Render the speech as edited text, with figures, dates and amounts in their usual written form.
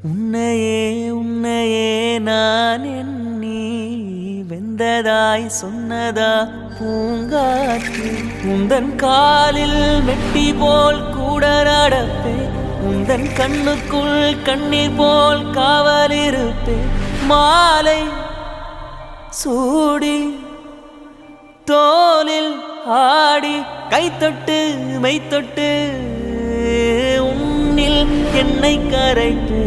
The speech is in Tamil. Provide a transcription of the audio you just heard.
உன்னையே உன்னையே நான் எண்ணி வெந்ததாய் சொன்னதா பூங்காற்று உந்தன் காலில் மெட்டி போல் கூட நடப்பே உந்தன் கண்ணுக்குள் கண்ணீர் போல் காவலிருப்பே மாலை சூடி தோலில் ஆடி கைத்தொட்டு மெய்த்தொட்டு உன்னில் என்னை கரைத்து